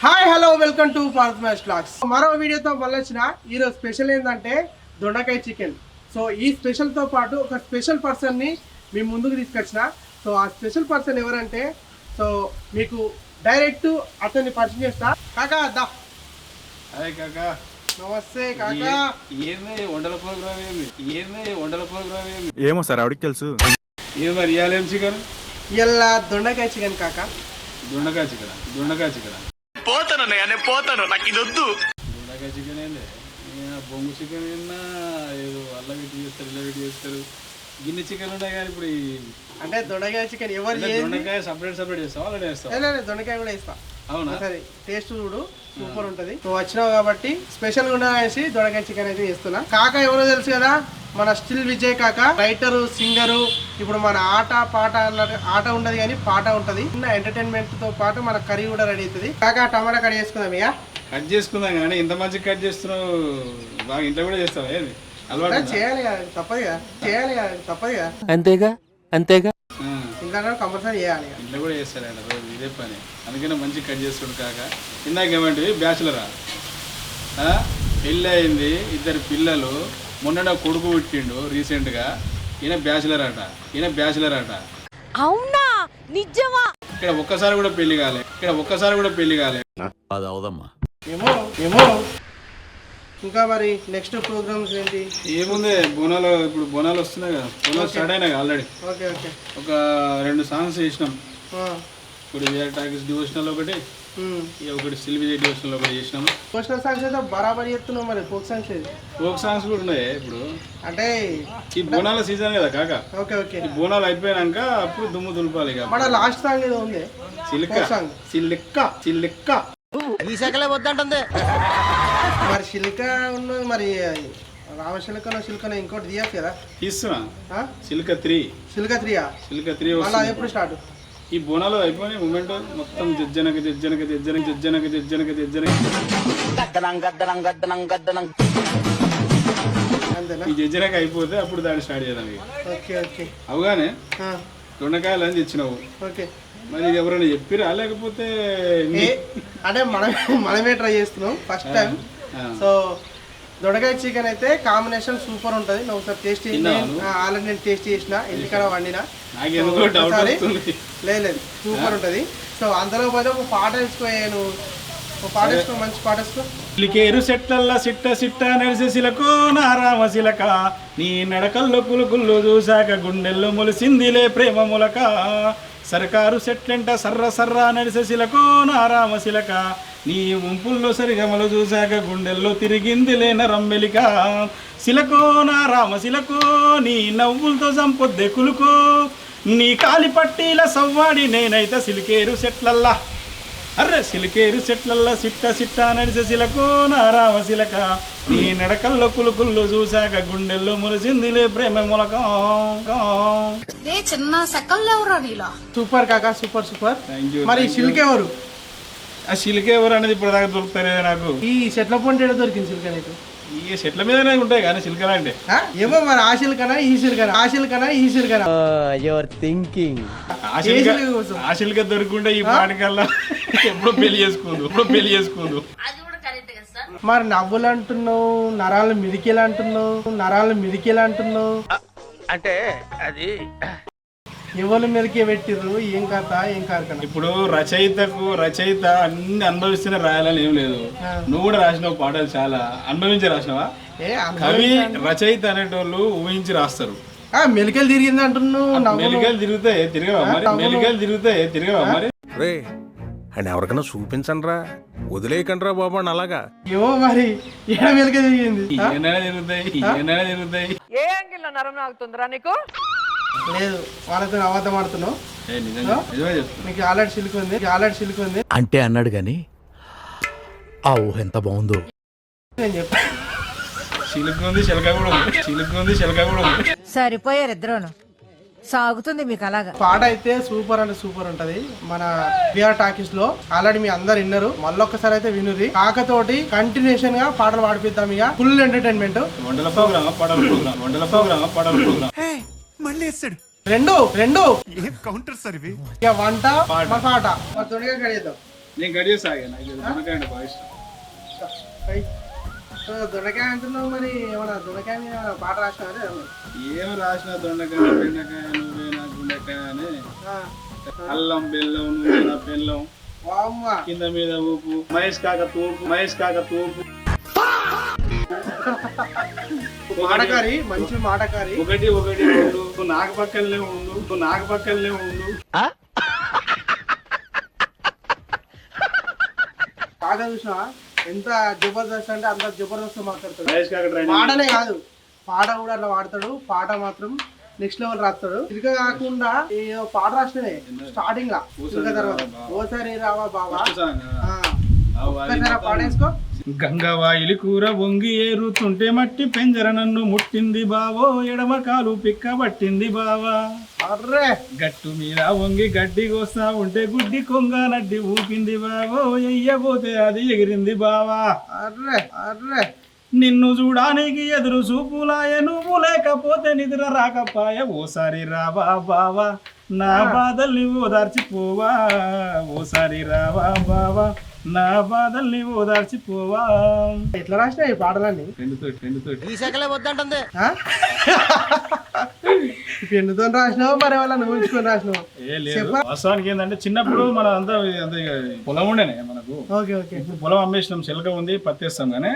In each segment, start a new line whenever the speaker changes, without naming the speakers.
Hi hello welcome to Parth match blogs. మరో వీడియోతో మళ్ళీ వచ్చిన. ఈరోజు స్పెషల్ ఏంటంటే దొండకాయ చికెన్. సో ఈ స్పెషల్తో పాటు ఒక స్పెషల్ పర్సన్ని మీ ముందుకు తీసుకొచ్చిన. సో ఆ స్పెషల్ పర్సన్ ఎవరంటే సో మీకు డైరెక్ట్ అతన్ని పరిచయం చేస్తా. కాకా దా.
హాయ్ కాకా.
నమస్తే కాకా.
వంటల ప్రోగ్రామ్
ఏమో సార్ ఆవిడకి తెలుసు.
మరి ఇవాళ చికెన్
ఇలా దొండకాయ చికెన్ కాకా.
దొండకాయ చికెన్
పోతాను నాకు ఇది వద్దు.
దొండకాయ చికెన్ ఏంది, బొంగు చికెన్ ఏమన్నా ఏదో అల్ల పెట్టి చేస్తారు, ఇలా పెట్టి చేస్తారు. గిన్నె చికెన్ ఉన్నాయి కానీ ఇప్పుడు
అంటే దొండకాయ చికెన్ ఎవరు
దొండకాయ సపరేట్ చేస్తావా అలా చేస్తావా?
దొండకాయ కూడా వేస్తా.
అవునా?
సరే టేస్ట్ చూడు, సూపర్ ఉంటది. నువ్వు వచ్చినావు కాబట్టి స్పెషల్ గా ఉండేసి దొండకాయ చికెన్ అయితే చేస్తున్నా. కాకా ఎవరో తెలుసు కదా, మన స్టిల్ విజయ్ కాక. Writer, singer. ఇప్పుడు మన ఆట పాట అన్నట్టు ఆట ఉండదు కానీ పాట ఉంటది. చిన్న ఎంటర్టైన్మెంట్ తో పాటు మన కర్రీ కూడా రెడీ అవుతుంది. కాకా టమాటా కట్ చేసుకుందాం. ఇక
కట్ చేసుకుందాం కానీ ఇంత మంచి కట్ చేస్తున్నావు, బాగా ఇంట్లో కూడా చేస్తావా? ఏది అలవాటు
చేయాలి కదా, తప్పదుగా
అంతేగా
ఇంకా కంపల్సరీ చేయాలి.
ఇంట్లో కూడా చేస్తారండి రోజు ఇదే పని, అందుకనే మంచి కట్ చేస్తాడు కాక. ఇందాక ఏమంటే బ్యాచులరా, పెళ్ళి అయింది, 2 పిల్లలు, మొన్న కొడుకు పుట్టిండు రీసెంట్గా. ఈయన బ్యాచులర్ అట.
అవునా? నిజమా?
ఇక్కడ ఒక్కసారి కూడా పెళ్లి కాలే.
అది అవుదమ్మా.
ఏమో ఇంకా మరి నెక్స్ట్ ప్రోగ్రామ్స్ ఏంటి?
ఏముంది, ఇప్పుడు బోనాలు వస్తున్నాయి కదా, బోనాలు స్టార్ట్ అయినాయి ఆల్రెడీ.
ఓకే
ఒక 2 సాంగ్స్ చేసినాం. ఇప్పుడు విఆర్ టాకీస్ డివోషనల్ ఒకటి, సిల్ విజయ్ డివోషనల్ ఒకటి చేసినాము.
డివోషనల్ సాంగ్స్ అయితే బరాబరి చెప్తున్నావు. మరి ఫోక్ సాంగ్స్
కూడా ఉన్నాయి. ఇప్పుడు
అంటే
ఈ బోనాల సీజన్ కదా కాక.
ఓకే
ఈ బోనాలు అయిపోయాక అప్పుడు దుమ్ము దులపాలి.
మన లాస్ట్ సాంగ్ ఏదో ఉంది, చిల్లిక్క.
ఈ శాఖలే వద్దంటుంది.
మరి చిలిక ఉన్నది, మరి రామశిలకనో ఇంకోటి తీయచ్చు కదా.
తీస్తున్నా. చిలుక 3
మళ్ళీ ఎప్పుడు స్టార్ట్?
ఈ బోనాలు అయిపోయినాయి మూమెంట్ మొత్తం జజ్జనక ఈ జజ్జనక అయిపోతే అప్పుడు దాన్ని స్టార్ట్ చేద్దాం.
ఓకే
అవగానే దొండకాయలు అని తెచ్చినావు.
ఓకే
మరి ఎవరైనా చెప్పిరా లేకపోతే
అంటే మనమే ట్రై చేస్తున్నాం ఫస్ట్ టైం. సో దొండకాయ చికెన్ అయితే కాంబినేషన్ సూపర్ ఉంటుంది. నువ్వు ఒకసారి టేస్ట్ చేసి, ఆల్రెడీ నేను టేస్ట్ చేసిన, ఇంటికాడ వండినా. లేదు సూపర్ ఉంటుంది. సో అందులో పోతే ఒక పాట వేసుకో, మంచి పాట వేసుకో.
సిలికేరు సెట్లల్లా సిట్ట నడిసెసిలకు నారామశిలక, నీ నడకల్లో కులుకుళ్ళు చూశాక గుండెల్లో మొలిసిందిలే ప్రేమ ములక. సర్కారు సెట్లెంట సర్ర నడిసెసిలకు నారామశిలక, నీ ముంపుల్లో సరిగమలు చూశాక గుండెల్లో తిరిగిందిలే నరంబెలిక. శిలకో నారామశిలకో, నీ నవ్వులతో సంపొద్దే కులుకో, నీ కాలి పట్టీల సవ్వాడి నేనైతే సిలికేరు సెట్లల్లా సిట్ట నడిసెసిలకు నారామశిలక, నీ నడకల్లో కులుకుళ్ళు చూశాక గుండెల్లో మురిసిందిలే ప్రేమ ములక.
చిన్న సెకల్లో ఎవరా నీలా?
సూపర్ కాకా, సూపర్. మరి సిల్క్ ఎవరు?
ఆ సిలిక ఎవరు అనేది ఇప్పుడు దాకా దొరుకుతారే నాకు.
ఈ చెట్ల పొంటి దొరికింది సిల్క్ అనేది.
ఈ చెట్ల మీదనే ఉంటాయి కానీ సిల్కలు అంటే
ఏమో మరి ఆ సిల్కనా ఈ సిల్కనా
యువర్ థింకింగ్.
ఆ సిల్క దొరుకుంటే ఈ పాటికల్లా ఎప్పుడో పెళ్లి చేసుకుందు.
మరి నవ్వులు అంటున్నావు, నరాలు మిరికేలు అంటున్నావు.
అంటే అది
ఎవరు మెరికే పెట్టిర్రు, ఏం కాదు.
ఇప్పుడు రచయిత అన్ని అనుభవిస్తూనే రాయాలని ఏం లేదు. నువ్వు కూడా రాసినావు పాటలు, చాలా అనుభవించి రాసినావా? కవి రచయిత అనేటోళ్ళు ఊహించి రాస్తారు.
మెలికలు తిరిగింది అంటున్నావు.
మెలికలు తిరగవా మరి?
రే అని ఎవరికైనా చూపించండి రా, వదిలేయకండి రా బాబు అని. అలాగా
ఏమో మరి ఏడ మెలిక తిరిగింది.
ఏమైనా తిరుగుతాయి.
ఏ యాంగిల్ లో నరం నాకుతుందిరా నీకు?
లేదు, వాళ్ళతో అబద్ధం ఆడుతున్నావు. నీకు ఆల్రెడీ సిల్క్ ఉంది
అంటే అన్నాడు గాని ఆ ఊహ ఎంత బాగుందో.
నేను చెప్పా,
చిలుక ఉంది శిలక కూడా ఉంది.
సరిపోయారు ఇద్దరును. సాగుతుంది మీకు అలాగా.
పాట అయితే సూపర్ ఉంటది. మన విఆర్ టాకీస్ లో ఆల్రెడీ మీ అందరు విన్నారు. మళ్ళొక్కసారి అయితే వినురి. కాకతోటి కంటిన్యూషన్ గా పాటలు పాడిపిద్దాం. ఇక ఫుల్ ఎంటర్టైన్మెంట్.
వంటల ప్రోగ్రామ్
మళ్ళీ వేస్తాడు.
రెండు
ఏం కౌంటర్ సార్ ఇవి?
ఇక వంట పాట దొండగా కడిగేద్దాం.
నేను గడియ సాగా నాకు దొండకాయ అంటే బాగా ఇష్టం.
దొండకాయ అంటున్నావు మరి ఏమన్నా దొండకాయ మీద పాట రాసినావా?
ఏం రాసిన దొండకాయ బెండకాయ నువ్వేనా గుండెకాయ అని అల్లం బెల్లం నువ్వేనా బెల్లం కింద మీద ఊపు మహేష్ కాక తూపు
మాటకారి మంచి మాటకారి.
ఒకటి ఉండు నాకు పక్కనే ఉండు
కాగా చూసినా ఎంత జబర్దస్త్ అంటే అంత జబర్దస్త్ మాట్లాడతాడు.
మహేష్ కాక
పాటనే కాదు పాట కూడా అట్లా వాడతాడు. పాట మాత్రం నెక్స్ట్ లెవెల్ రాస్తాడు. ఇది కాకుండా ఏదో పాట రాసినవే స్టార్టింగ్ లా ఇంకా తర్వాత ఓసారి రావా బాబా పాడేసుకో.
గంగవాయిలి కూర వంగి ఏరుతుంటే మట్టి పెంజర నన్ను ముట్టింది బావో ఎడమ కాలు పిక్క పట్టింది బావా.
అర్రే
గట్టు మీద వంగి గడ్డి కోస్తా ఉంటే గుడ్డి కొంగ నడ్డి ఊపింది బావో ఎయ్యబోతే అది ఎగిరింది బావా.
అర్రే అర్రే
నిన్ను చూడానికి ఎదురు చూపులాయ నువ్వు లేకపోతే నిద్ర రాకపాయ ఓసారి రావా బావా నా బాధల్ని ఓదార్చిపోవా ఓసారి రావా బావా నా బాధల్ని ఓదార్చిపోవా.
ఎట్లా రాసినా ఈ పాటలన్నీ పెన్నుతో రాసినావు మరి వాళ్ళ నువ్వు ఉంచుకొని రాసినావు.
వాస్తవానికి ఏంటంటే చిన్నప్పుడు మన అంతా పొలం ఉండేనే మనకు.
ఓకే ఓకే
ఇప్పుడు పొలం అమ్మేసినాం చిలక ఉంది పత్తేస్తాం కానీ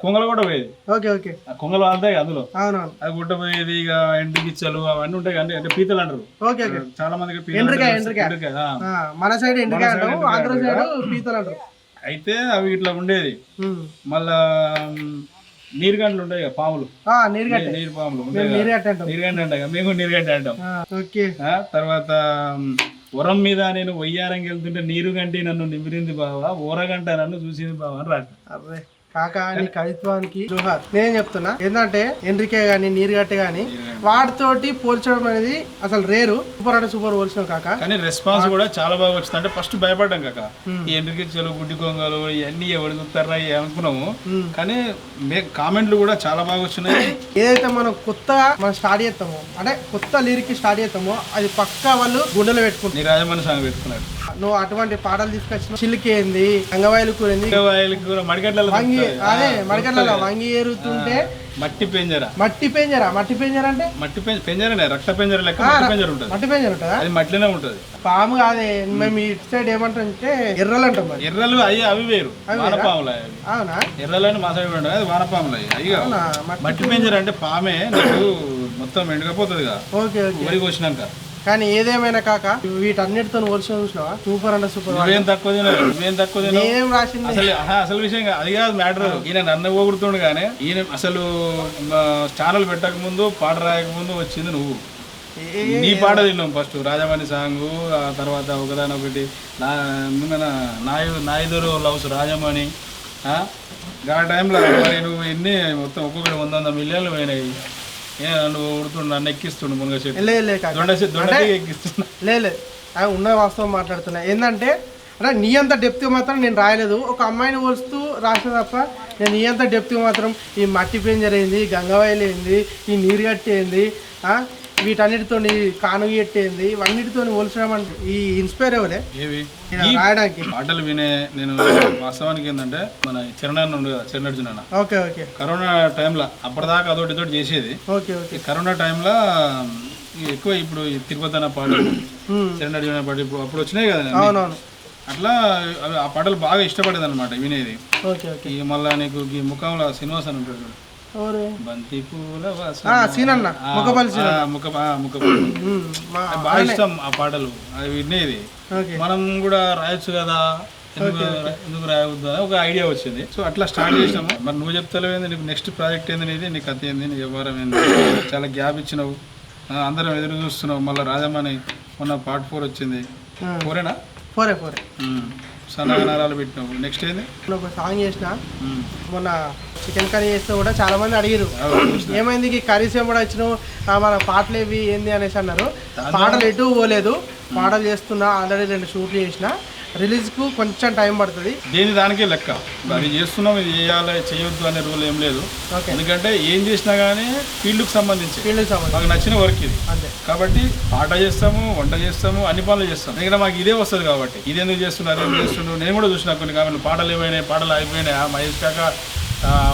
కొంగలు కూడా పోయేది.
ఓకే ఓకే
ఆ కొంగలు అంతాయి అందులో
అవునవును
అది గుట్ట పోయేది. ఇక ఎండుగిచ్చలు అవన్నీ ఉంటాయి కానీ అంటే పీతలు అంటారు
ఓకే ఓకే
చాలా మందికి
మన సైడ్ ఎండ్రికాయ అంటారు ఆంధ్ర సైడ్ పీతలు అంటారు.
అయితే అవి ఇట్లా ఉండేది. మళ్ళా నీరుగంటలు ఉంటాయి కదా పాములు నీరు పాములు నీరుగంట అంటాం మేము నీరుగంట అంటాం. తర్వాత ఉరం మీద నేను వయ్యారంగి వెళ్తుంటే నీరుగంటి నన్ను నిమిరింది బావా ఊరగంట నన్ను చూసింది బావా అని రాక.
కాకా నీ కవిత్వానికి జోహార్. నేను చెప్తున్నా ఏంటంటే ఎండ్రికే గానీ నీరుగట్టే గానీ వాటితోటి పోల్చడం అనేది అసలు రేరు. సూపర్ అంటే సూపర్ పోల్చినాం కాక.
కానీ రెస్పాన్స్ కూడా చాలా బాగా వచ్చింది. అంటే ఫస్ట్ భయపడ్డాం కాక ఈ ఎండ్రికిచ్చలు గుడ్డి కొంగలు ఇవన్నీ ఎవరు చూస్తారా అనుకున్నాము. కానీ కామెంట్లు కూడా చాలా బాగా వచ్చినాయి.
ఏదైతే మనం కొత్తగా మనం స్టార్ట్ చేస్తామో అంటే కొత్త లిరిక్ స్టార్ట్ చేస్తామో అది పక్కా వాళ్ళు గుండెలో పెట్టుకుంటారు.
నీ రాజమణి సాంగ్ పెట్టుకున్నాడు.
నువ్వు అటువంటి పాటలు తీసుకొచ్చిన చిలికేంది గంగవాయిలు కూరింది
మడిగడ్డల
అదే మడిగడ్డల వంగి ఏరుతుంటే
మట్టి పెంజర
అంటే
మట్టి పెంజరనే రక్త పెంజర లెక్క మట్టి పెంజర ఉంటుంది.
మట్టి పెంజర ఉంటుందా?
అది మట్టిలోనే ఉంటది.
పాము కాదే మేము ఇటు సైడ్ ఏమంటే ఎర్రలు అంటాం.
ఎర్రలు అవి వేరు వానపాములు.
అవునా
ఎర్రలని మా సైడ్ ఉంటుంది అది వానపాములు. అవి మట్టి పెంజర అంటే పామే నీకు మొత్తం ఎండకపోతుంది కదా వరి కోసినాక.
కానీ ఏదేమైనా కాక వీటన్నిటితో పోల్చి చూసినావా సూపర్ అంటే సూపర్.
నువ్వేం తక్కువ
ఏం రాసింది
అసలు విషయం అది కాదు మ్యాటర్. ఈయన నన్ను పోగొడుతుండు కానీ ఈయన అసలు ఛానల్ పెట్టక ముందు పాట రాయక ముందు వచ్చింది నువ్వు. నీ పాట తిన్నాం ఫస్ట్ రాజమణి సాంగ్. ఆ తర్వాత ఒకదానొకటి నాయుడు లవ్స్ రాజమణి. ఆ టైంలో మరి నువ్వు ఎన్ని మొత్తం ఒక్కొక్కటి 100 మిలియన్లు పోయినాయి. నువ్వు ఉడుతుండు నన్ను ఎక్కిస్తుండు మునగ ఎక్కిస్తున్నా
లేదు ఉన్న వాస్తవం మాట్లాడుతున్నా. ఏంటంటే అంటే నీ అంత డెప్త్ మాత్రం నేను రాయలేదు. ఒక అమ్మాయిని పోలుస్తూ రాసిన తప్ప నేను నీ అంత డెప్త్ మాత్రం ఈ మట్టి పెంజర్ ఏంది గంగవాయిలు ఏంది ఈ నీరుగట్టి ఏంది వీటన్నిటితో కానుగెట్టేంది ఇవన్నిటితో పోల్చడం అంటే ఈ ఇన్స్పైర్ అవ్వలే రాయడానికి.
పాటలు వినే నేను వాస్తవానికి ఏంటంటే మన చిరణ్ ఉండు కదా చిరణ్
ఓకే ఓకే
కరోనా టైంలో అప్పటిదాకా అదొకటి చేసేది.
ఓకే ఓకే
కరోనా టైంలో ఎక్కువ ఇప్పుడు తిరుపతి అన్న పాటలు చిరణ్ పాటలు ఇప్పుడు అప్పుడు వచ్చినాయి కదా.
అవునవును
అట్లా ఆ పాటలు బాగా ఇష్టపడేది అనమాట వినేది.
ఓకే ఓకే
మళ్ళా నీకు ఈ ముఖంలో శ్రీనివాస్ అని ఉంటాడు బంతి పూల బాగా ఇష్టం ఆ పాటలు అవి వినేది. మనం కూడా రాయొచ్చు కదా ఎందుకు రాయవద్దు అని ఒక ఐడియా వచ్చింది. సో అట్లా స్టార్ట్ చేసినాము. మరి నువ్వు చెప్తావు ఏంది నీకు నెక్స్ట్ ప్రాజెక్ట్ ఏంది నీది నీ కథ ఏంది నీ వ్యవహారం ఏంది చాలా గ్యాప్ ఇచ్చినావు అందరం ఎదురు చూస్తున్నావు. మళ్ళీ రాజమణి మొన్న పార్ట్ 4 వచ్చింది. 4ఏనా
4
సన్నగనారాలు పెట్టినావు. నెక్స్ట్ ఏంది
ఒక సాంగ్ చేసిన మొన్న చికెన్ కర్రీ చేస్తే కూడా చాలా మంది అడిగారు ఏమైంది ఈ కర్రీస్ ఏం కూడా వచ్చినావు మన పాటలు ఏవి ఏంది అనేసి అన్నారు. పాటలు ఎటు పోలేదు పాటలు చేస్తున్నా ఆల్రెడీ 2 షూట్లు చేసిన రిలీజ్కు కొంచెం టైం పడుతుంది.
దేని దానికే లెక్క. అది చేస్తున్నాం, ఇది చేయాలి చేయొద్దు అనే రూల్ ఏం లేదు. ఎందుకంటే ఏం చేసినా కానీ ఫీల్డ్కి సంబంధించి మాకు నచ్చిన వర్క్ ఇది. కాబట్టి పాట చేస్తాము, వంట చేస్తాము, అన్ని పనులు చేస్తాం. ఎందుకంటే మాకు ఇదే వస్తుంది కాబట్టి ఇది ఎందుకు చేస్తున్నారు, ఏం చేస్తున్నారు. నేను కూడా చూసిన కొన్ని కాబట్టి పాటలు ఏమైనాయి, పాటలు అయిపోయినాయి, మహేష్ కాక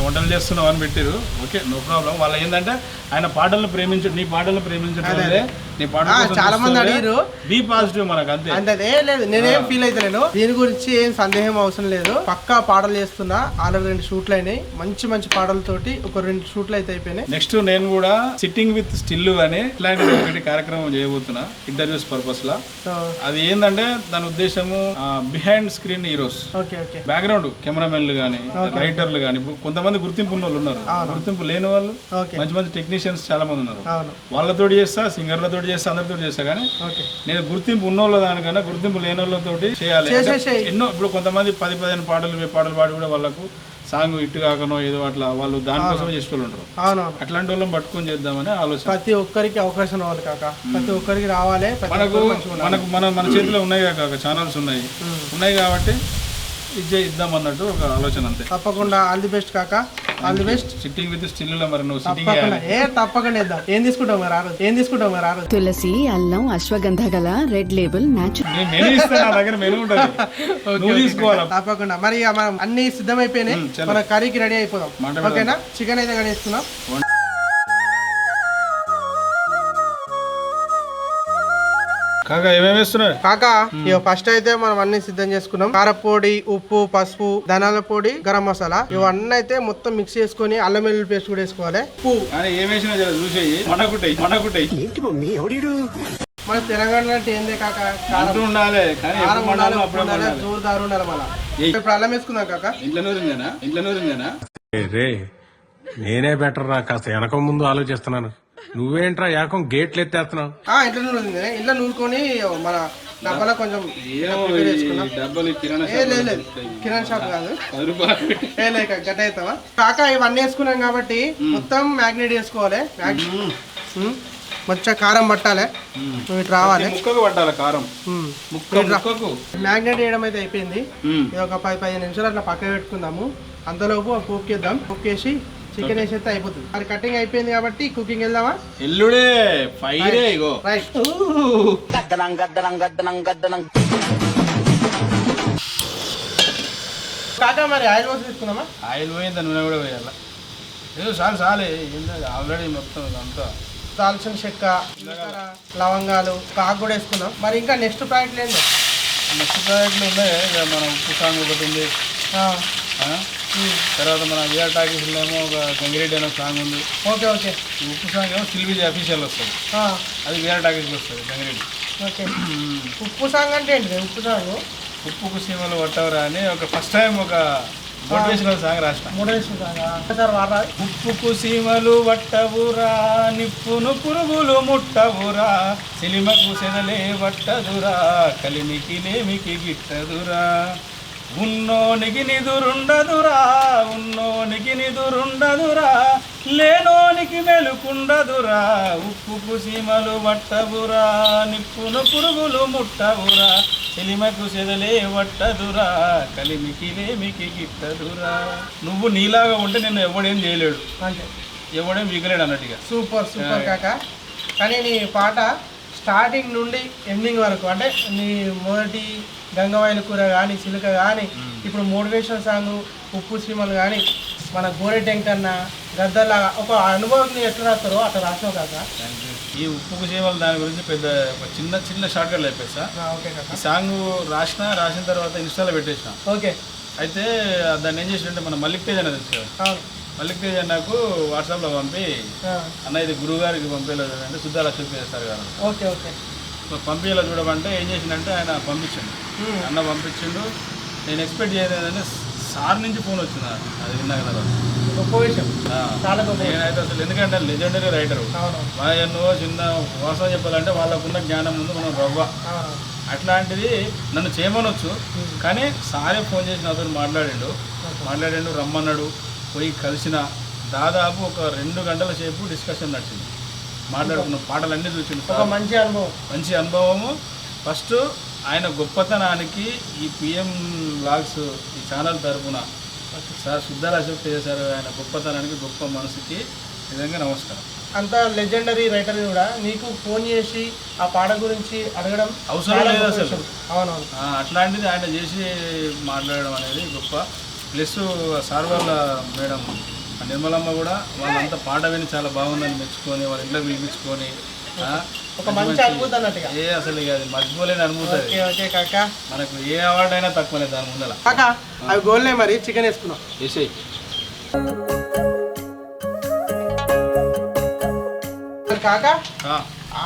వంటలు చేస్తున్నాం అని పెట్టారు. Okay, no problem. వాళ్ళు ఏంటంటే ఆయన పాటలను నీ పాటలను ప్రేమించడం నీ పాట
చాలా మంది అడిగారు.
బీ పాజిటివ్ మనకు అంతే.
అంతే లేదు, నేనేం ఫీల్ అవుతలేను. దీని గురించి ఏం సందేహం అవసరం లేదు. పక్కా పాటలు చేస్తున్నా. ఆల్రెడీ 2 షూట్లు అయినాయి. మంచి మంచి పాటలతోటి ఒక 2 షూట్లు అయితే అయిపోయినాయి.
నెక్స్ట్ నేను కూడా సిట్టింగ్ విత్ స్టిల్ అని ఇట్లాంటి ఒకటి కార్యక్రమం చేయబోతున్నా ఇంటర్వ్యూస్ పర్పస్ లా. అది ఏంటంటే దాని ఉద్దేశము బిహైండ్ స్క్రీన్ హీరోస్, బ్యాక్గ్రౌండ్ కెమెరామెన్లు కానీ, రైటర్లు కానీ. కొంతమంది గుర్తింపు ఉన్న వాళ్ళు ఉన్నారు, గుర్తింపు లేని వాళ్ళు మంచి మంచి టెక్నీషియన్స్ చాలా మంది ఉన్నారు. వాళ్ళతో చేస్తా, సింగర్లతో చేస్తా, అందరితో చేస్తా. కానీ నేను గుర్తింపు ఉన్న వాళ్ళ దానికన్నా గుర్తింపు లేని వాళ్ళతోటి చేయాలి. ఎన్నో ఇప్పుడు కొంతమంది 10-15 పాటలు పాడి కూడా వాళ్ళకు సాంగ్ ఇట్టు కాకనో ఏదో అట్లా వాళ్ళు దానికోసం చేసేవాళ్ళు ఉంటారు. అట్లాంటి వాళ్ళని పట్టుకొని చేద్దామని ఆలోచన.
ప్రతి ఒక్కరికి అవకాశం రావాలి కాక, ప్రతి ఒక్కరికి రావాలి.
మన చేతిలో ఉన్నాయి కాక, ఛానల్స్ ఉన్నాయి కాబట్టి ఇద్దాం అన్నట్టు ఒక ఆలోచన అంతే.
తప్పకుండా ఆల్ ది బెస్ట్ కాక, all the best.
Sitting with still లో మరి నువ్వు
తప్పకుండా ఇద్దాం. ఏం తీసుకుంటావు మరి ఆ రోజు?
తులసి, అల్లం, అశ్వగంధ గల రెడ్ లేబుల్ న్యాచురల్
మెనూ ఇస్తా, నా దగ్గర మెనూ ఉంటుంది, నువ్వు తీసుకోవాలి.
తప్పకుండా. మరి మనం అన్ని సిద్ధమైపోయినాయి, మన కర్రీకి రెడీ అయిపోదాం. ఓకేనా? చికెన్ అయితే కడిగిస్తున్నాం.
కాకా ఏమేమి వేస్తున్నారు?
కాకా ఫస్ట్ అయితే మనం అన్ని సిద్ధం చేసుకున్నాం. కారపొడి, ఉప్పు, పసుపు, ధనాల పొడి, గరం మసాలా ఇవన్నీ అయితే మొత్తం మిక్స్ చేసుకుని అల్లం వెల్లుల్లి పేస్ట్ కూడా వేసుకోవాలి. ఉప్పు
ఏమేసినా చూసేయి.
మన తెలంగాణ అంటే ఏందే కాక,
కారం ఉండాలి,
జోరుదారు ఉండాలి. మళ్ళీ ఇప్పుడు అల్లం వేసుకుందాం కాక.
ఇంట్లో నూరిందేనా?
నేనే బెటర్ రా, కాస్త వెనక ముందు ఆలోచిస్తున్నాను. నువ్వేంట్రా ఏకం గేట్లు ఎత్తేస్తున్నావు?
ఇంట్లో నూరింది. ఇంట్లో నూరుకొని మన డబ్బాలో కొంచెం
డబ్బులు
కిరాణా షాప్ కాదు, గట్ట అవుతావా కాక. ఇవన్నీ వేసుకున్నాం కాబట్టి మొత్తం మ్యాగ్నేట్ చేసుకోవాలి. మంచిగా కారం పట్టాలి, ఇటు రావాలి,
ముక్కకు పట్టాలి కారం.
మ్యాగ్నేట్ చేయడం అయితే అయిపోయింది. ఇది ఒక 10-15 నిమిషాలు అట్లా పక్క పెట్టుకుందాము. అంతలోపు పోకేద్దాం. పోకేసి చికెన్ వేసేస్తే అయిపోతుంది. అది కటింగ్ అయిపోయింది కాబట్టి కుకింగ్ వెళ్దామా?
ఎల్లుడే ఫైరే ఇగో
రైట్. కాకా మరి ఆయిల్ పోసి తీసుకుందామా?
ఆయిల్ పోయింది, నూనె కూడా వేయాల. ఏదో చాలే ఆల్రెడీ మొత్తం అంతా.
దాల్చిన చెక్క, లవంగాలు, కాకు కూడా వేసుకున్నాం. మరి ఇంకా నెక్స్ట్ ప్యాకెట్లు ఏంటి?
నెక్స్ట్ ప్యాకెట్లు ఉన్నాయి. మన ఉప్పు సాంగ్ ఒకటి ఉంది, తర్వాత మన విఆర్ టాకీస్లో ఏమో ఒక గంగిరెడ్డి అనే సాంగ్ ఉంది.
ఓకే.
ఉప్పు సాంగ్ ఏమో సిల్విజీ అఫీషియల్ వస్తుంది, అది విఆర్ టాకీస్లో వస్తుంది గంగిరెడ్డి.
ఓకే. ఉప్పు సాంగ్ అంటే ఏంటి? ఉప్పు సాంగ్
ఉప్పుకు సీమలు పట్టవరా అని ఒక ఫస్ట్ టైం ఒక మోటివేషనల్ సాంగ్ రాసిన. ఉప్పుకు సీమలు వట్టవురా, నిప్పును పురుగులు ముట్టవురా, సిలిమకు సెదలే వట్టదురా, కలిమికి లేమికి గిట్టదురా, ఉన్నోనికి నిదురుండదురా, లేనోనికి మెలుకుండదురా, ఉప్పుకు సీమలు వట్టవురా, నిప్పును పురుగులు ముట్టవురా, సిలిమకు సెదలే వట్టదురా, కలిమికి లేమికి గిట్టదురా. నువ్వు నీలాగా ఉంటే నేను ఎవడేం చేయలేడు, ఎవడేం విగలేడు అన్నట్టుగా.
సూపర్ కాక. కానీ నీ పాట స్టార్టింగ్ నుండి ఎండింగ్ వరకు, అంటే నీ మొదటి గంగవాయిల కూర కానీ, చిలుక కానీ, ఇప్పుడు మోటివేషనల్ సాంగ్ ఉప్పు సీమలు కానీ, మన గోరె టెంకన్న, గద్దలాగా ఒక అనుభవం ఎట్లా రాస్తారో అట్లా రాసావు కాక.
ఈ ఉప్పుకు సీమలు దాని గురించి పెద్ద చిన్న షార్ట్ కట్లు అయిపోయి ఈ సాంగ్ రాసిన తర్వాత ఇన్స్టాలో పెట్టేసిన.
ఓకే.
అయితే దాన్ని ఏం చేసినట్టే మన మల్లిక్ తేజ్ అనేది తెలుసు కదా, మల్లిక్ తేజ్ నాకు వాట్సాప్లో పంపి అన్న ఇది గురువు గారికి పంపేలేదు అంటే శుద్ధాల చూపిస్తారు కదా.
ఓకే.
పంపించేలా చూడమంటే ఏం చేసిందంటే ఆయన పంపించిండు, అన్న పంపించిండు. నేను ఎక్స్పెక్ట్ చేయలేదంటే సార్ నుంచి ఫోన్ వచ్చింది, అది విన్నా కదా. నేనైతే అసలు ఎందుకంటే లెజెండరీ రైటరు, ఎన్నో చిన్న వాస్తవం చెప్పాలంటే వాళ్ళకున్న జ్ఞానం ముందు మనం రవ్వ. అట్లాంటిది నన్ను చేయమనొచ్చు, కానీ సారే ఫోన్ చేసి నాతో మాట్లాడిండు, రమ్మన్నాడు. పోయి కలిసిన దాదాపు ఒక 2 గంటల సేపు డిస్కషన్ నడిచింది, మాట్లాడుకున్న పాటలన్నీ చూసిండు.
మంచి అనుభవము.
ఫస్ట్ ఆయన గొప్పతనానికి ఈ పిఎం వ్లాగ్స్ ఈ ఛానల్ తరఫున సార్ సుద్దాల అశోక్ తేజ సార్ ఆయన గొప్పతనానికి గొప్ప మనసుకి నిజంగా నమస్కారం.
అంత లెజెండరీ రైటర్ కూడా నీకు ఫోన్ చేసి ఆ పాట గురించి అడగడం
అవసరం లేదు అసలు.
అవునవును.
అట్లాంటిది ఆయన చేసి మాట్లాడడం అనేది గొప్ప. ప్లస్ సార్ వాళ్ళ మేడం నిర్మలమ్మ కూడా వాళ్ళంతా పాట విని చాలా బాగుందని మెచ్చుకొని వాళ్ళ ఇంట్లో పిలిపించుకొని
ఒక మంచి అనుభూతి అన్నట్టుగా.
అసలు ఇక అది మర్చిపోలేని అనుభూతి.
ఓకే కాక,
మనకు ఏ అవార్డు అయినా తక్కువనే దాని ముందర.
కాక అవి గోల్నే మరి చికెన్ వేసుకున్నాం.
వేసేయి.
కాక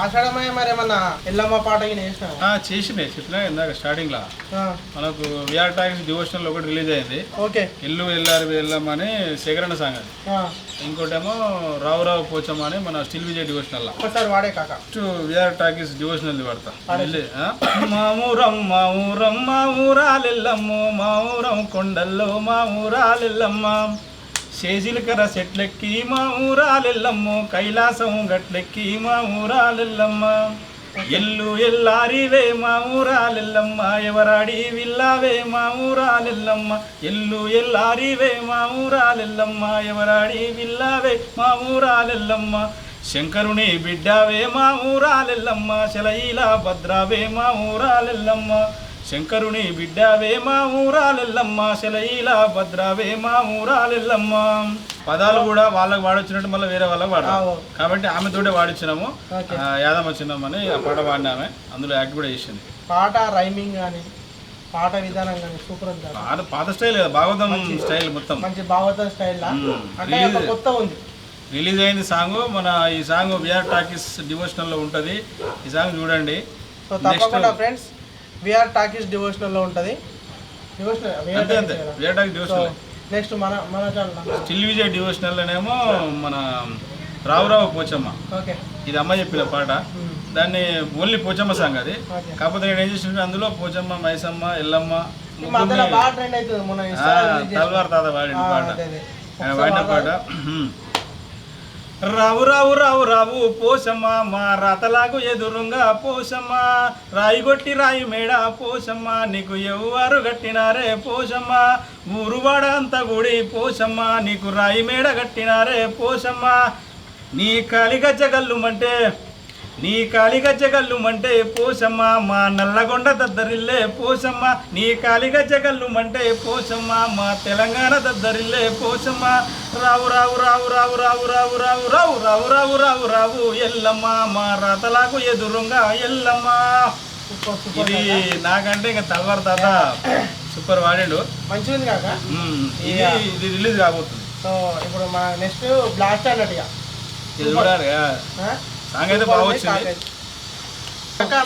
ఆషాఢమయ్య మరి ఏమన్నా ఎల్లమ్మ పాట
చేసినాయి చెప్పినా ఇందాక స్టార్టింగ్ లా మనకు విఆర్ టాక్స్ డివోషనల్ ఒకటి రిలీజ్ అయింది.
ఓకే.
ఇల్లు ఎల్లారు ఎల్లమ్మ అని సేకరణ సాంగ్ అది. ఇంకోటేమో రావు రావు పోచమ్మ అని మన స్టిల్ విజయ్ డివోషనల్ లా
ఒకసారి వాడే కాక.
విఆర్ టాకీస్ డివోషనల్ వాడతా. మామూరం మామూరం మా ఊరాలెల్లమ్మ మా ఊరం కొండల్లో మా ఊరాలెల్లమ్మ శేజిలకర చెట్లెక్కి మా ఊరాలెల్లమ్మ కైలాసం గట్లెక్కి మా ఊరాలెల్లమ్మ ఎల్లు ఎల్లారివే మా ఊరాలెల్లమ్మ ఎవరాడి విల్లావే మా ఊరాలెల్లమ్మ ఎల్లు ఎల్లారివే మా ఊరాలెల్లమ్మ ఎవరాడి విల్లావే మా ఊరాలెల్లమ్మ శంకరుని బిడ్డావే మా ఊరాలెల్లమ్మ శలయిలా భద్రావే మా ఊరాలెల్లమ్మ శంకరుని బిడ్డావే మా ఊరాలెల్లమ్మ శలయిలా భద్రావే మా ఊరాలెల్లమ్మ. పదాలు కూడా వాళ్ళకి వాడొచ్చినట్టు మళ్ళీ వేరే వాళ్ళకి వాడాలి కాబట్టి ఆమెతోటే వాడిచ్చినాము. యాదమ్మ చిన్నమ్మని ఆ పాట వాడినామే, అందులో యాక్ట్ కూడా చేసింది.
పాట రైమింగ్ కానీ పాట విధానం కానీ సూపర్ ఉంది.
పాత స్టైల్ కదా, భాగవతం స్టైల్ మొత్తం
మంచి భాగవతం స్టైల్ కొత్త ఉంది.
రిలీజ్ అయింది సాంగ్. మన ఈ సాంగ్ విఆర్ టాకీస్ డివోషనల్లో ఉంటుంది. ఈ సాంగ్ చూడండి.
సో తప్పకుండా ఫ్రెండ్స్ విఆర్ టాకీస్ డివోషనల్లో ఉంటుంది. నెక్స్ట్ మన
స్టిల్ విజయ్ డివోషనల్లోనేమో మన రావు రావు పోచమ్మ.
ఓకే.
ఇది అమ్మ చెప్పిన పాట. దాన్ని ఓన్లీ పోచమ్మ సాంగ్ అది. కాకపోతే నేను ఏం చేసిన అందులో పోచమ్మ మైసమ్మ ఎల్లమ్మ తల్వార్ తాత వాడిన పాట. ఆయన వాడిన పాట రావు రావు రావు రావు పోసమ్మ మా రాతలాగు ఎదురుంగా పోసమ్మ రాయి కొట్టి రాయి మేడ పోసమ్మ నీకు ఎవరు గట్టినారే పోసమ్మ ఊరువాడ అంత గుడి పోసమ్మ నీకు రాయి మేడ గట్టినారే పోసమ్మ నీ కాలిగజ్జగల్లుమంటే నీ కాలిగజ్జగల్లుమంటే పోసమ్మ మా నల్లగొండ దద్దరిల్లే పోసమ్మ నీ కాలిగజ్జగల్లుమంటే పోసమ్మ మా తెలంగాణ దద్దరిల్లే పోసమ్మ రావు రావు రావు రావు రావు రావు రావు రావు రావు రావు రావు రావు ఎల్లమ్మ మా రాతలాకు ఎదురుంగా ఎల్లమ్మ. ఇది నాకంటే ఇంకా తల్వార్ తాత సూపర్ వాడాడు.
మంచిది కాక.
ఇది రిలీజ్ కాబోతుంది.
సో ఇప్పుడు మన నెక్స్ట్ బ్లాస్ట్ అన్నట్టుగా
ఇది చూడాలి. సాంగ్ అయితే బాగా వచ్చింది.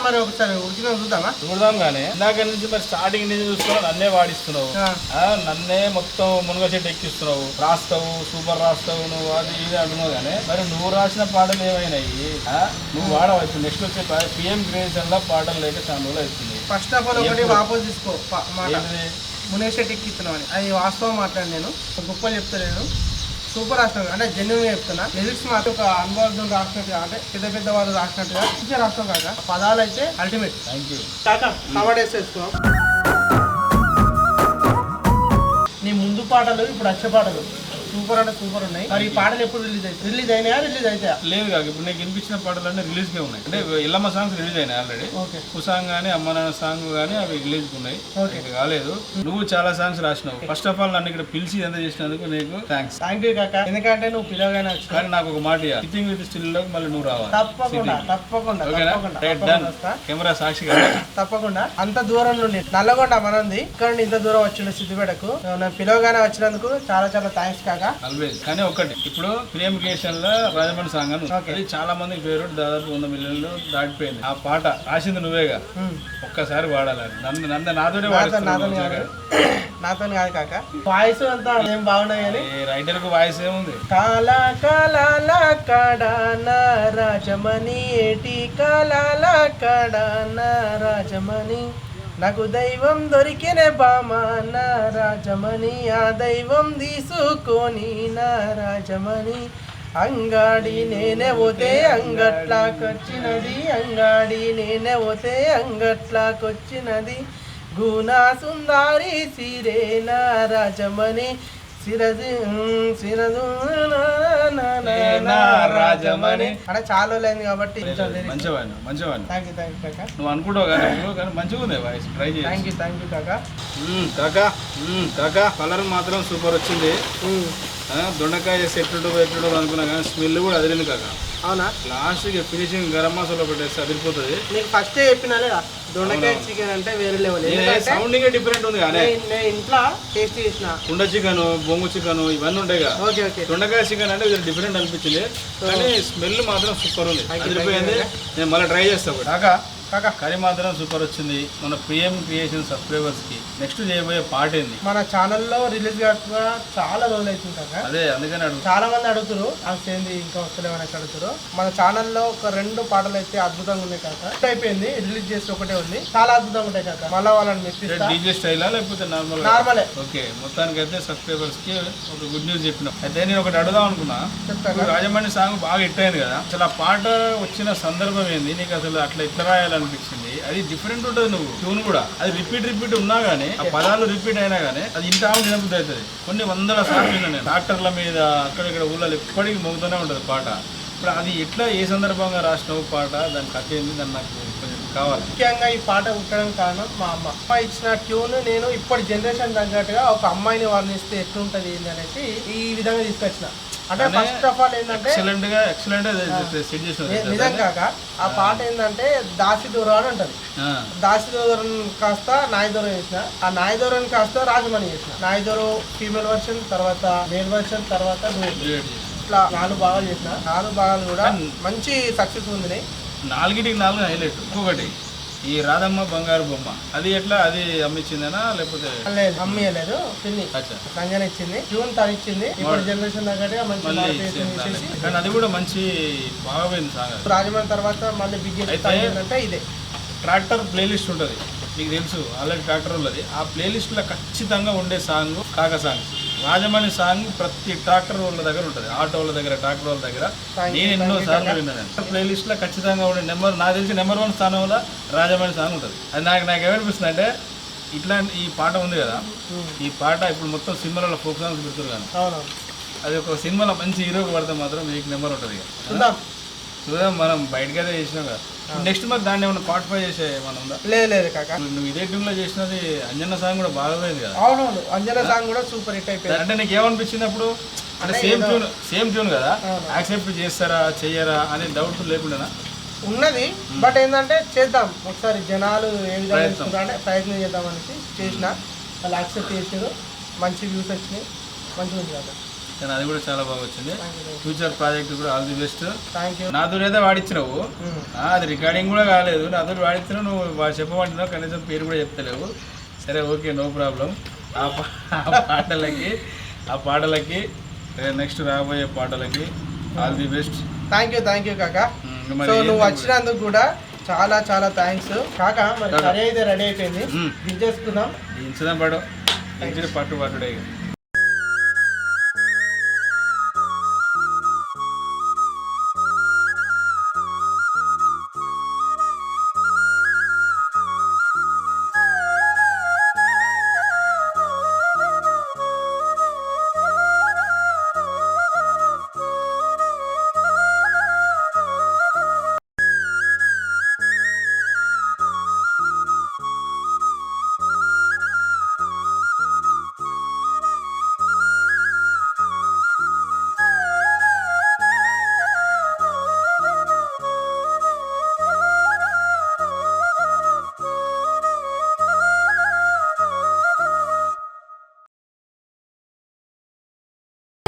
మరి ఒకసారి ఉడికిన
చూద్దాం కానీ ఇందాక నుంచి మరి స్టార్టింగ్ నుంచి చూస్తున్నావు నన్నే వాడిస్తున్నావు, నన్నే మొత్తం మునగ చెట్టు ఎక్కిస్తున్నావు, రాస్తావు సూపర్ రాస్తావు నువ్వు అది ఇది అంటున్నావు. కానీ మరి నువ్వు రాసిన పాటలు ఏమైనాయి నువ్వు వాడవచ్చు. నెక్స్ట్ వచ్చే పిఎం క్రియేషన్ లో పాటలు లేక చాలా రోజులు అవుతుంది.
ఫస్ట్ ఆఫ్ ఆల్ ఒకటి వాపస్ తీసుకో మునగ చెట్టు ఎక్కిస్తున్నావు అని అది వాస్తవం మాట్లాడి నేను గొప్పలు చెప్తలేను. సూపర్ రాష్ట్రం అంటే జెన్యున్గా చెప్తున్నా. లిరిక్స్ మాత్రం ఒక అనుభవం రాసినట్టుగా అంటే పెద్ద పెద్ద వాళ్ళు రాసినట్టుగా మంచిగా రాష్ట్రం కాక పదాలు అయితే అల్టిమేట్.
థ్యాంక్ యూ
కాక కవర్డేస్ వేసుకో. నీ ముందు పాటలు ఇప్పుడు వచ్చే పాటలు సూపర్ అంటే సూపర్ ఉన్నాయి. మరి ఈ పాటలు ఎప్పుడు రిలీజ్ అవుతాయి? రిలీజ్ అయినాయా? రిలీజ్ అవుతాయా?
లేదు కాక ఇప్పుడు నీకు వినిపించిన పాటలన్నీ రిలీజ్గా ఉన్నాయి. అంటే ఇల్లమ్మ సాంగ్స్ రిలీజ్ అయినాయి ఆల్రెడీ. సాంగ్ కానీ అమ్మ నాన్న సాంగ్ కానీ అవి రిలీజ్ ఉన్నాయి. కాలేదు. నువ్వు చాలా సాంగ్స్ రాసినావు. ఫస్ట్ ఆఫ్ ఆల్ నన్ను ఇక్కడ పిలిచి ఎంత చేసినందుకు నీకు థ్యాంక్స్.
థ్యాంక్ యూ కాక. ఎందుకంటే నువ్వు పిలవగానే
కానీ నాకు ఒక మాట సిట్టింగ్ విత్ స్టిల్ లో మళ్ళీ నువ్వు రావాలి.
తప్పకుండా తప్పకుండా
కెమెరా సాక్షిగా
తప్పకుండా. అంత దూరం నుండి నల్లగొండ మనది ఇక్కడ ఇంత దూరం వచ్చిండు సిద్దిపేటకు. నేను పిలవగానే వచ్చినందుకు చాలా చాలా థ్యాంక్స్ కాక.
ఆల్వేజ్. కానీ ఒకటి ఇప్పుడు ప్రేమ్ క్రియేషన్ లో రాజమండ్రి సాంగ్ అని చాలా మందికి ఫేవరెట్, దాదాపు 100 మిలియన్లు దాటిపోయింది. ఆ పాట రాసింది నువ్వేగా, ఒక్కసారి వాడాలని నాతోనే నాతో కాదు కాక. వాయిస్ అంతా ఏం బాగున్నాయి కానీ రైటర్ కు వాయిస్ ఏముంది.
కాలా కాలాల కడాన రాజమణి ఏటి కాలాల కడాన రాజమణి నాకు దైవం దొరికిన బామా నా రాజమణి ఆ దైవం తీసుకొని నా రాజమణి అంగాడి నేనే పోతే అంగట్లాకొచ్చినది అంగాడి నేనే పోతే అంగట్లాకొచ్చినది గునా సుందారి సిరేనా రాజమణి రాజమణి అంటే చాలా రోజులైంది కాబట్టి
మంచివాడిని
థ్యాంక్ యూ కాకా.
నువ్వు అనుకుంటావు కానీ మంచిగా ఉంది వాయిస్ ట్రై చేయి.
థ్యాంక్ యూ కాకా.
కాకా కలర్ మాత్రం సూపర్ వచ్చింది. దొండకాయ ఎట్లుండో అనుకున్నా కానీ స్మెల్ కూడా అదిరింది కాక.
అవునా?
లాస్ట్కి ఫినిషింగ్ గరం మసాలా పెట్టేస్తే అదిరిపోతుంది.
నీకు ఫస్ట్ చెప్పినా లేదా దొండకాయ చికెన్ అంటే వేరే లెవెల్.
సౌండింగ్ డిఫరెంట్ ఉంది కానీ
నేను ఇంట్లో టేస్ట్ చేసిన
కుండ చికెన్ బొంగు చికెన్ ఇవన్నీ ఉంటాయి కదా.
ఓకే
దొండకాయ చికెన్ అంటే డిఫరెంట్ అనిపించింది కానీ స్మెల్ మాత్రం సూపర్ ఉంది, అదిరిపోయింది. నేను మళ్ళీ ట్రై చేస్తాను కాకా. కర్రీ మాత్రం సూపర్ వచ్చింది. మన పిఎం క్రియేషన్ సబ్స్క్రైబర్స్ కి నెక్స్ట్ చేయబోయే పాట ఏంది?
మన ఛానల్లో రిలీజ్ కాక చాలా రోజులు అవుతుంది కాక.
అదే అందుకని అడుగు.
చాలా మంది అడుగుతారు ఏంది ఇంకా వస్తలేమని అడుగుతారు. మన ఛానల్లో ఒక 2 పాటలు అయితే అద్భుతంగా ఉన్నాయి కాక. అయిపోయింది రిలీజ్ చేసి ఒకటే ఉంది, చాలా అద్భుతంగా ఉంటాయి కాక. మళ్ళీ వాళ్ళని మెప్పిస్తా.
డీజే స్టైలా లేకపోతే
నార్మలే?
ఓకే, మొత్తానికి అయితే సబ్స్క్రైబర్స్ కి ఒక గుడ్ న్యూస్ చెప్పినా. అయితే నేను ఒకటి అడుగుదాం అనుకున్నా.
చెప్తాను.
రాజమండ్రి సాంగ్ బాగా హిట్ అయింది కదా, అసలు ఆ పాట వచ్చిన సందర్భం ఏంది? నీకు అసలు అట్లా ఎట్లా రాయాలనిపించింది? అది డిఫరెంట్ ఉంటుంది. నువ్వు ట్యూన్ కూడా అది రిపీట్ ఉన్నా గానీ, ఆ పదాలు రిపీట్ అయినా గానీ అది ఇంత వినబుద్ధి అవుతుంది. కొన్ని వందల సార్లు నేను డాక్టర్ల మీద అక్కడిక్కడ ఊళ్ళో ఎప్పటికీ మోగుతూనే ఉంటుంది పాట. ఇప్పుడు అది ఎట్లా ఏ సందర్భంగా రాసినావు పాట, దాని కథ ఏంది, దాన్ని నాకు కొంచెం కావాలి.
ముఖ్యంగా ఈ పాట పుట్టడం కారణం మా అమ్మ ఇచ్చిన ట్యూన్. నేను ఇప్పటి జనరేషన్ తగ్గట్టుగా ఒక అమ్మాయిని వర్ణిస్తే ఎట్లుంటది ఏంటి అనేసి ఈ విధంగా తీసుకొచ్చిన. అంటే ఫస్ట్ ఆఫ్ ఆల్ ఏంటంటే నిజం కాక ఆ పాట ఏంటంటే దాసి దూరం అని ఉంటది. దాసి దూరం కాస్త నాయదూరం చేసిన, ఆ నాయదూరం కాస్త రాజమణి చేసిన. నాయదూరం ఫీమేల్ వర్షన్, తర్వాత మేల్ వర్షన్, తర్వాత ఇట్లా 4 భాగాలు చేసిన. 4 భాగాలు కూడా మంచి సక్సెస్ ఉంది.
4కి 4 హైలైట్. ఇంకొకటి ఈ రాధమ్మ బంగారు బొమ్మ, అది ఎట్లా అది అమ్మిచ్చిందనా లేకపోతే?
లేదు, అమ్మేయలేదు, పిన్ని సంజన ఇచ్చింది. ట్యూన్ తను ఇచ్చింది. ఇప్పుడు జనరేషన్ తగ్గట్టుగా మంచి,
కానీ అది కూడా మంచి బాగా పోయింది సాంగ్.
రాజమండ్రి తర్వాత మళ్ళీ బిగ్గెస్ట్ అంటే ఇదే
ట్రాక్టర్ ప్లేలిస్ట్ ఉంటుంది, మీకు తెలుసు ఆల్రెడీ ట్రాక్టర్ ఉన్నది. ఆ ప్లేలిస్ట్లో ఖచ్చితంగా ఉండే సాంగ్ కాక సాంగ్స్. రాజమణి సాంగ్ ప్రతి ట్రాక్టర్ వాళ్ళ దగ్గర ఉంటుంది, ఆటో వాళ్ళ దగ్గర, ట్రాక్టర్ వాళ్ళ దగ్గర. నేను ఎన్నో సార్లు విన్నాను. ప్లేలిస్ట్ లో ఖచ్చితంగా ఉండే నాకు తెలిసి నెంబర్ 1 స్థానంలో రాజమణి సాంగ్ ఉంటుంది. అది నాకు ఏమనిపిస్తుంది అంటే, ఇట్లా ఈ పాట ఉంది కదా, ఈ పాట ఇప్పుడు మొత్తం సినిమాలలో ఫోక్ సాంగ్స్ పెడుతుంది కానీ అది ఒక సినిమాలో మంచి హీరోకి పడితే మాత్రం మీకు నెంబర్ ఉంటుంది. చూద్దాం, మనం బయటకి అయితే చేసినాం కదా. నెక్స్ట్ మరి దాన్ని ఏమన్నా పార్టిఫై చేసే మనం ఉందా?
లేదు కాక.
నువ్వు ఇదే ట్యూన్ లో చేసినది అంజన్న సాంగ్ కూడా బాగా పోయింది కదా.
అవునవును, అంజన్న సాంగ్ కూడా సూపర్ హిట్ అయిపోయింది.
అంటే నీకు ఏమనిపించింది అప్పుడు? అంటే సేమ్ ట్యూన్ కదా, యాక్సెప్ట్ చేస్తారా చెయ్యరా అనే డౌట్ లేకుండా
ఉన్నది. బట్ ఏంటంటే చేద్దాం ఒకసారి, జనాలు ఏ విధంగా అంటే ప్రయత్నం చేద్దాం అనేసి చేసిన. వాళ్ళు యాక్సెప్ట్ చేసారు, మంచి వ్యూస్ వచ్చినాయి, మంచిగా ఉంది కదా.
కానీ అది కూడా చాలా బాగా వచ్చింది. ఫ్యూచర్ ప్రాజెక్ట్ కూడా all the best.
Thank you.
నాతో అయితే వాడిచ్చినావు, అది రికార్డింగ్ కూడా కాలేదు. నాతో వాడిచ్చినావు, నువ్వు చెప్పమంటున్నావు, కనీసం పేరు కూడా చెప్తలేవు. సరే ఓకే, నో ప్రాబ్లం. ఆ పాటలకి నెక్స్ట్ రాబోయే పాటలకి all the best.
Thank you కాక. సో నువ్వు వచ్చినందుకు కూడా చాలా చాలా థ్యాంక్స్ కాక. మరి కర్రీ అయితే రెడీ అయిపోయింది, దించేసుకుందాం.
దించుదాం పట్టు పట్టుడే.